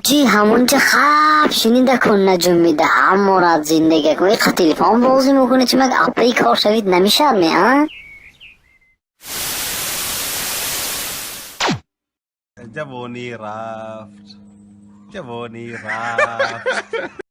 حاجی همونجا خب شنیده کن نجوم میده اما را زندگی کن. یک تلفن بازی میکنه چه مگه اپی کار شوید نمیشه ها؟ جوونی رفت جوونی رفت.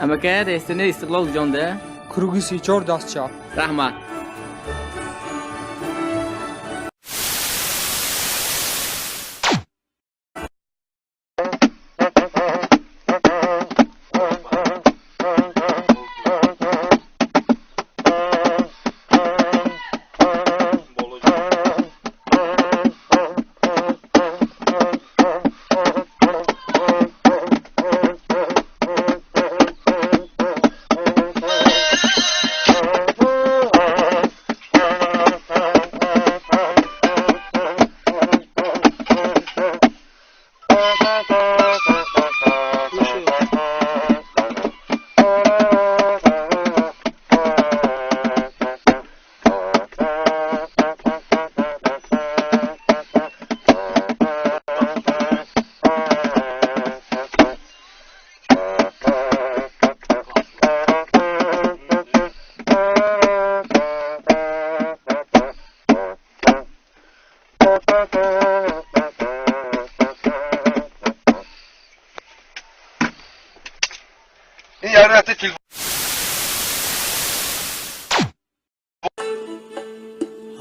اما که رئیسنه استقلال جانده کروگی 34 دست چپ. رحمت.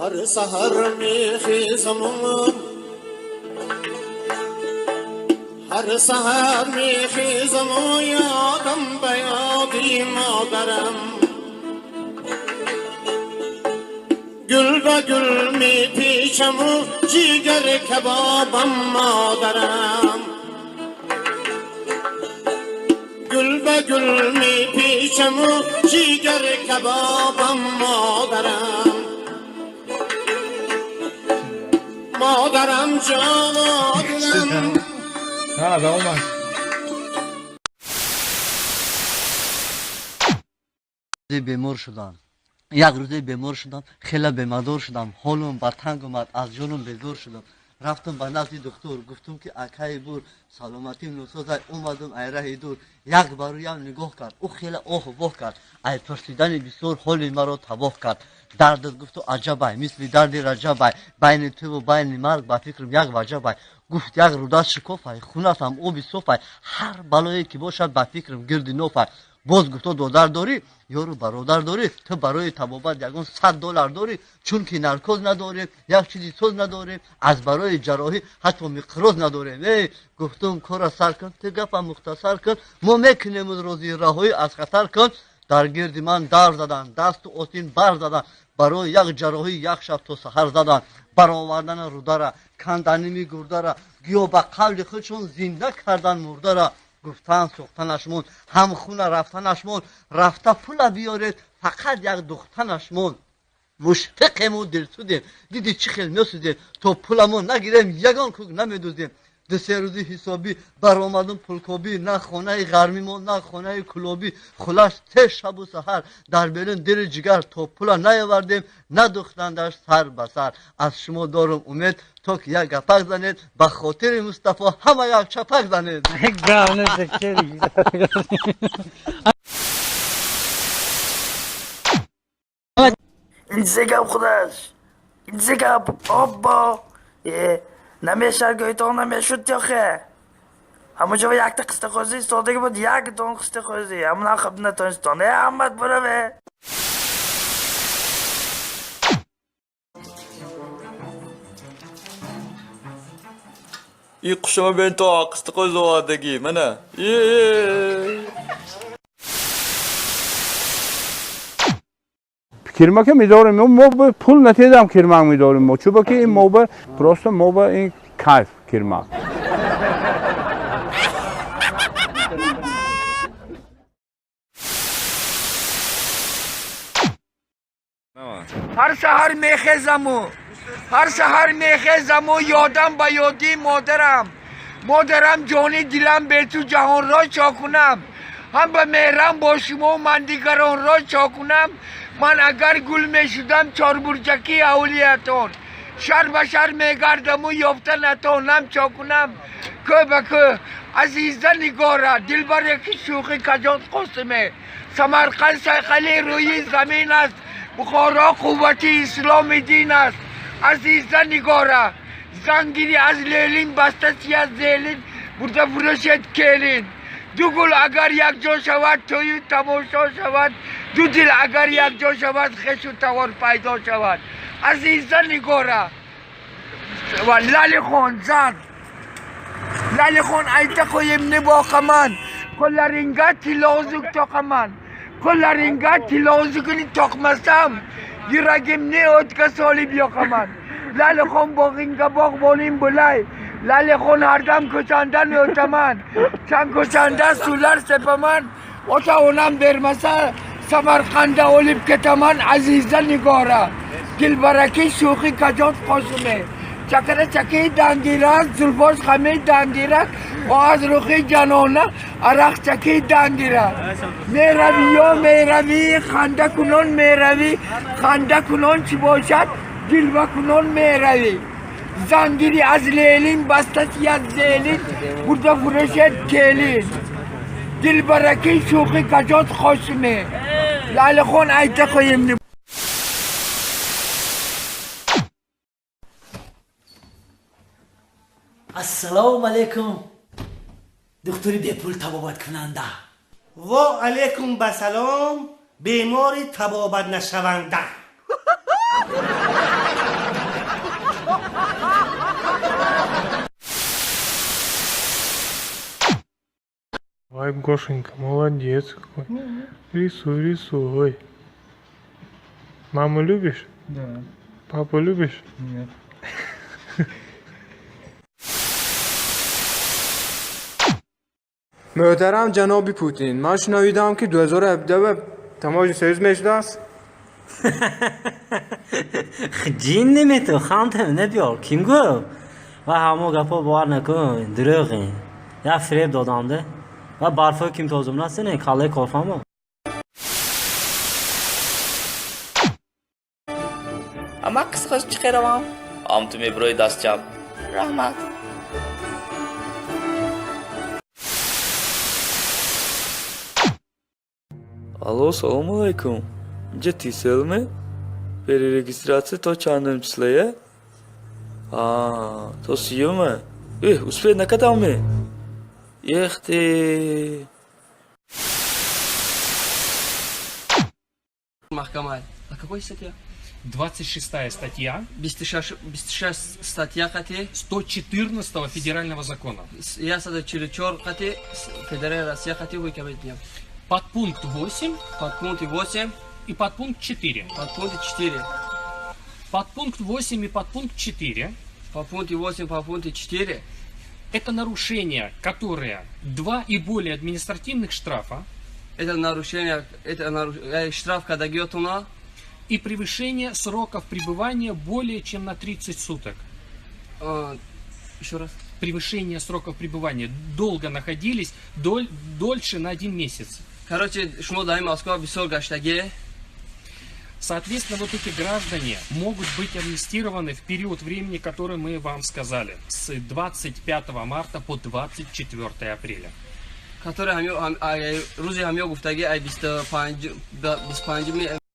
هر سحر میخیزم هر سحر میخیزم و یادم به یادی مادرم گل به گل میپیچم و جیگر کبابم مادرم گل به گل میپیچم و جیگر کبابم مادرم مادرم جان و دلم. ها به اومد. بیمار شدم یک روزه بیمار شدم خیلی بیمار شدم حالم برتنگ اومد از جانم بیزار شدم رفتم به نزد دکتر گفتم که اکای بور سلامتیم نسازای اومدم ای راه دور یک بار هم نگاه کرد او خیلی اوه واه کرد ای پرسیدن بسیار حال مرا تباه کرد دردت گفت عجبه مثل درد رجبه بین تو و بین مرگ با فکرم یک وجبه گفت یک روده شکافه خونت هم او بسوفه هر بلایی که باشد با فکرم گرد نوفه باز گفت دودر داری یارو برادر داری تو برای طبابت یگان $100 داری چون که نرکوز نداری یک چیزی سوز نداری از برای جراحی حتی مقروض نداری گفتم کار سر کن تو گپم مختصر کن ما میکنیم روزی رهایی از خطر کن در گرد من در زدن دست و آستین بر زدن برای یک جراحی یک شب تا سحر زدن برآوردن روده را کندن گرده را گیا به قول خودشون زنده کردن مرده را گفتن سوختنش مون هم خونه رفتنش مون رفته پول بیارید فقط یک دختنش مون مشفقمون دلسودیم دیدی چی خیلی میسودیم تو پولمون نگیریم یگان کوک نمیدوزیم سه روزی حسابی برآمدم پلکابی، نه خانه غرمی ما نه خانه کلابی. خلاص 3 شب و سحر در برین دل جگر تا پولا نیاوردیم، ندوختندش سر به سر. از شما دارم امید تا که یک گپک زنید، به خاطر مصطفی همه یک چپک زنید. Inzegam خودش Inzegam آبا نمیشه گویتان نمیشد یاخه همه جا یک تا قسط خوزی سادگی بود یک دون قسط خوزی همون خب نتونستان احمد بروه این قشما بین تا قسط خوز آدگی منه Kirma که می‌داریم ما به پول نتیدم kirma می‌داریم ما چون که این موبه پروسته موبه این کیف kirma هر شهر میخزم و یادم با یادی مادرم جانی دلم به تو جهان را چاکنم هم به مهرم با شما و من دیگران را چاکنم من اگر گل می شدم 4 برجکی اولیتون شهر به شهر می گردم و یافته نتانم چاکنم که به که عزیزه نگاره دل بر یکی شوخی کجات قسمه سمرقند سیخلی روی زمین است بخارا قوتی اسلام دین است عزیزه نگاره زنگیری از لیلین بسته از زیلین برده فرشت کلین دو گل اگر یک جا شود توی تماشا شود دو دل اگر یک جا شود خش و توار پیدا شود عزیزه نگاره و لالی خون زن لالی خون ایتا خویم نباخ من کل رنگا تلازوک تاق من کل رنگا تلازوکنی تاقمستم یرگیم نیاد که سالی بیاق من لالی خون باقینگا باق بولیم بلای لالی خون هر دم کچاندن اوتمن چند کچانده سولر سپمن اوتا اونم برمسه سمرقنده اولیب کتمن عزیزه نگاره دل برکی شوخی کجات قاسمه چکره چکی دنگیرک زلفاش خمی دنگیرک و از روخی جنانه عرق چکی دنگیرک میروی یا میروی خنده کنون میروی خنده کنون چی باشد جلوه کنون میروی زنگیری از لیلین بسته از زیلین برده فرشت کلین دل برکی شوخی کجات خوشمه لاله خون ایتا خویم نیم السلام علیکم دکتری بیپول طبابت کننده و علیکم بسلام بیماری تبابت نشونده Ой, Гошенька, молодец какой. Рисуй. Маму любишь? Да. Папу любишь? Нет. محترم جناب پوتین من شنیدم که 2017 به تماج سیز میشده است جین نمیتو خانتم نبیار کیم گفت و همو گپا باور نکن دروغین یا فریب دادنده و برفا کیم توزم نستنه کاله کارفامو اما قسقش چخیروام آمتو میبروی دست چپ رحمت Alo, salam alaikum. Gdzie ty selmy? Перерегистрация то чанным числе? То съемы? Успей накатал мы? Эх ты! Махкамаль, а какой статья? 26 статья. 26 статья хати 114 федерального закона. Я сада чересчур хати федеральная Россия хати выкабить днем. Подпункт 8. Подпункт 8. И подпункт 4. Подпункт 4. Подпункт 8 и подпункт 4. Подпункт 8, подпункт 4. Это нарушения, которые 2 и более административных штрафа. Это нарушение, штраф, когда идет у нас. И превышение сроков пребывания более чем на 30 суток. Еще раз. превышение сроков пребывания. Долго находились, дольше на 1 месяц. Соответственно, вот эти граждане могут быть амнистированы в период времени, который мы вам сказали, с 25 марта по 24 апреля. который